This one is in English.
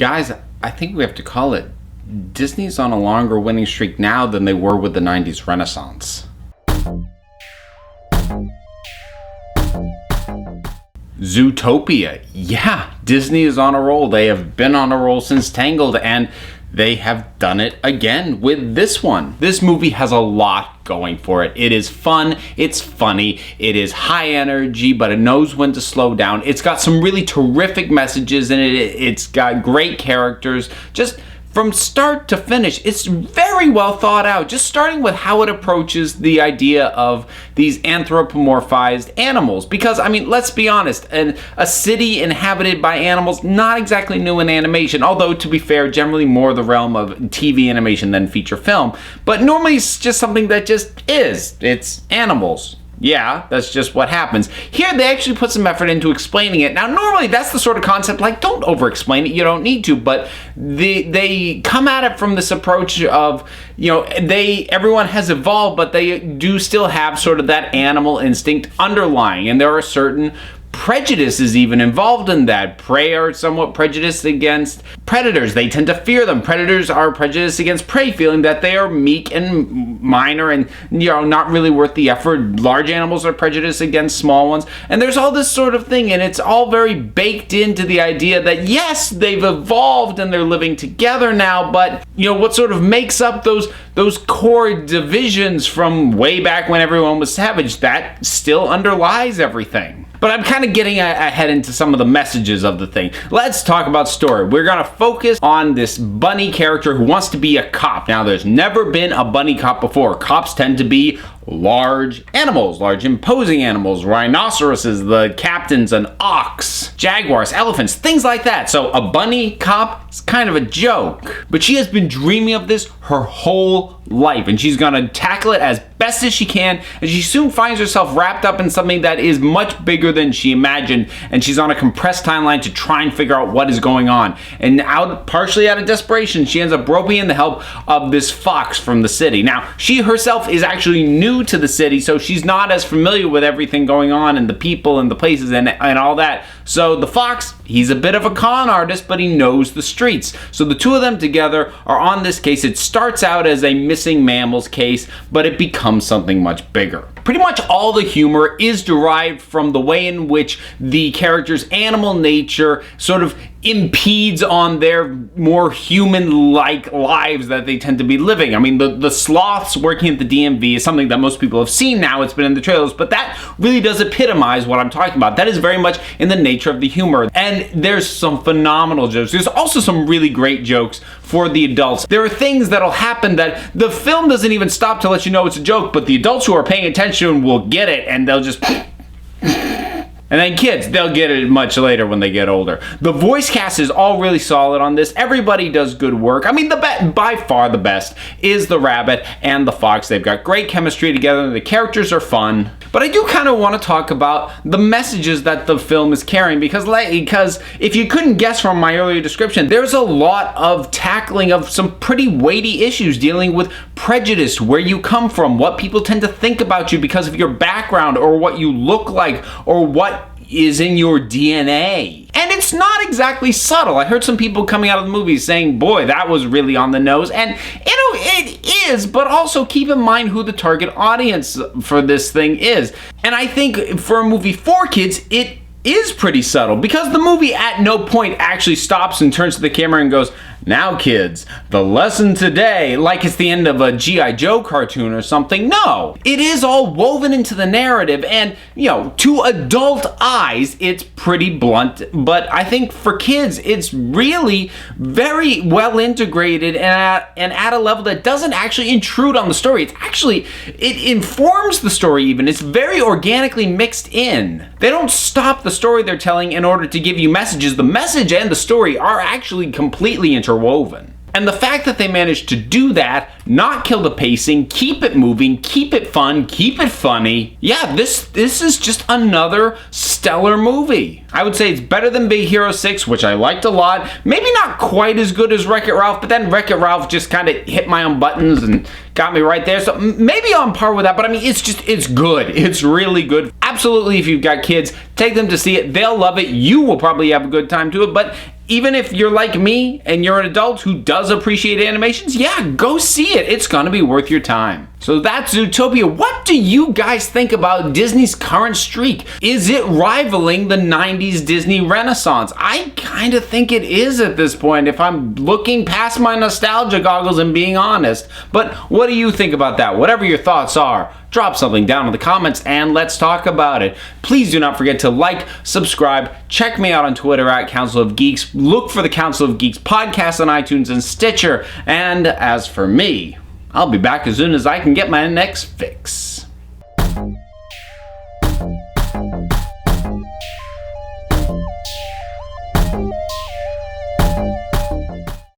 Guys, I think we have to call it. Disney's on a longer winning streak now than they were with the 90s Renaissance. Zootopia. Yeah, Disney is on a roll. They have been on a roll since Tangled, and they have done it again with this one. This movie has a lot going for it. It is fun, it's funny, it is high energy, but it knows when to slow down. It's got some really terrific messages in it. It's got great characters. Just from start to finish, it's very well thought out, just starting with how it approaches the idea of these anthropomorphized animals. Because, I mean, let's be honest, a city inhabited by animals, not exactly new in animation, although, to be fair, generally more the realm of TV animation than feature film. But normally it's just something that just is. It's animals. Yeah, that's just what happens. Here, they actually put some effort into explaining it. Now, normally, that's the sort of concept, like, don't over-explain it, you don't need to, but they come at it from this approach of, you know, everyone has evolved, but they do still have sort of that animal instinct underlying, and there are certain prejudices even involved in that. Prey are somewhat prejudiced against predators. They tend to fear them. Predators are prejudiced against prey, feeling that they are meek and minor and, you know, not really worth the effort. Large animals are prejudiced against small ones. And there's all this sort of thing, and it's all very baked into the idea that, yes, they've evolved and they're living together now, but, you know, what sort of makes up those core divisions from way back when everyone was savage, that still underlies everything. But I'm kind of getting ahead into some of the messages of the thing. Let's talk about story. We're going to focus on this bunny character who wants to be a cop. Now, there's never been a bunny cop before. Cops tend to be large animals, large imposing animals, rhinoceroses, the captain's an ox, jaguars, elephants, things like that. So a bunny cop is kind of a joke. But she has been dreaming of this her whole life, and she's gonna tackle it as best as she can, and she soon finds herself wrapped up in something that is much bigger than she imagined, and she's on a compressed timeline to try and figure out what is going on. And partially out of desperation, she ends up roping in the help of this fox from the city. Now, she herself is actually new to the city, so she's not as familiar with everything going on and the people and the places and all that. So the fox, he's a bit of a con artist, but he knows the streets. So the two of them together are on this case. It starts out as a missing mammals case, but it becomes something much bigger. Pretty much all the humor is derived from the way in which the character's animal nature sort of impedes on their more human-like lives that they tend to be living. I mean, the sloths working at the DMV is something that most people have seen now. It's been in the trailers, but that really does epitomize what I'm talking about. That is very much in the nature of the humor. And there's some phenomenal jokes. There's also some really great jokes for the adults. There are things that'll happen that the film doesn't even stop to let you know it's a joke, but the adults who are paying attention will get it, and they'll just... And then kids, they'll get it much later when they get older. The voice cast is all really solid on this. Everybody does good work. I mean, by far the best is the rabbit and the fox. They've got great chemistry together. The characters are fun. But I do kind of want to talk about the messages that the film is carrying, because if you couldn't guess from my earlier description, there's a lot of tackling of some pretty weighty issues dealing with prejudice, where you come from, what people tend to think about you because of your background or what you look like or what is in your DNA. And it's not exactly subtle. I heard some people coming out of the movie saying, boy, that was really on the nose. And, you know, it is, but also keep in mind who the target audience for this thing is. And I think for a movie for kids, it is pretty subtle, because the movie at no point actually stops and turns to the camera and goes, now kids, the lesson today, like it's the end of a G.I. Joe cartoon or something. No, it is all woven into the narrative, and, you know, to adult eyes, it's pretty blunt, but I think for kids, it's really very well integrated and at a level that doesn't actually intrude on the story. It informs the story even. It's very organically mixed in. They don't stop the story they're telling in order to give you messages. The message and the story are actually completely interwoven. And the fact that they managed to do that, not kill the pacing, keep it moving, keep it fun, keep it funny. Yeah, this is just another stellar movie. I would say it's better than Big Hero 6, which I liked a lot. Maybe not quite as good as Wreck-It Ralph, but then Wreck-It Ralph just kind of hit my own buttons and got me right there. So maybe on par with that, but I mean, it's good. It's really good. Absolutely, if you've got kids, take them to see it. They'll love it. You will probably have a good time to it, but even if you're like me and you're an adult who does appreciate animations, yeah, go see it. It's gonna be worth your time. So that's Zootopia. What do you guys think about Disney's current streak? Is it rivaling the 90s Disney Renaissance? I kind of think it is at this point, if I'm looking past my nostalgia goggles and being honest. But what do you think about that? Whatever your thoughts are, drop something down in the comments and let's talk about it. Please do not forget to like, subscribe, check me out on Twitter at Council of Geeks. Look for the Council of Geeks podcast on iTunes and Stitcher. And as for me, I'll be back as soon as I can get my next fix.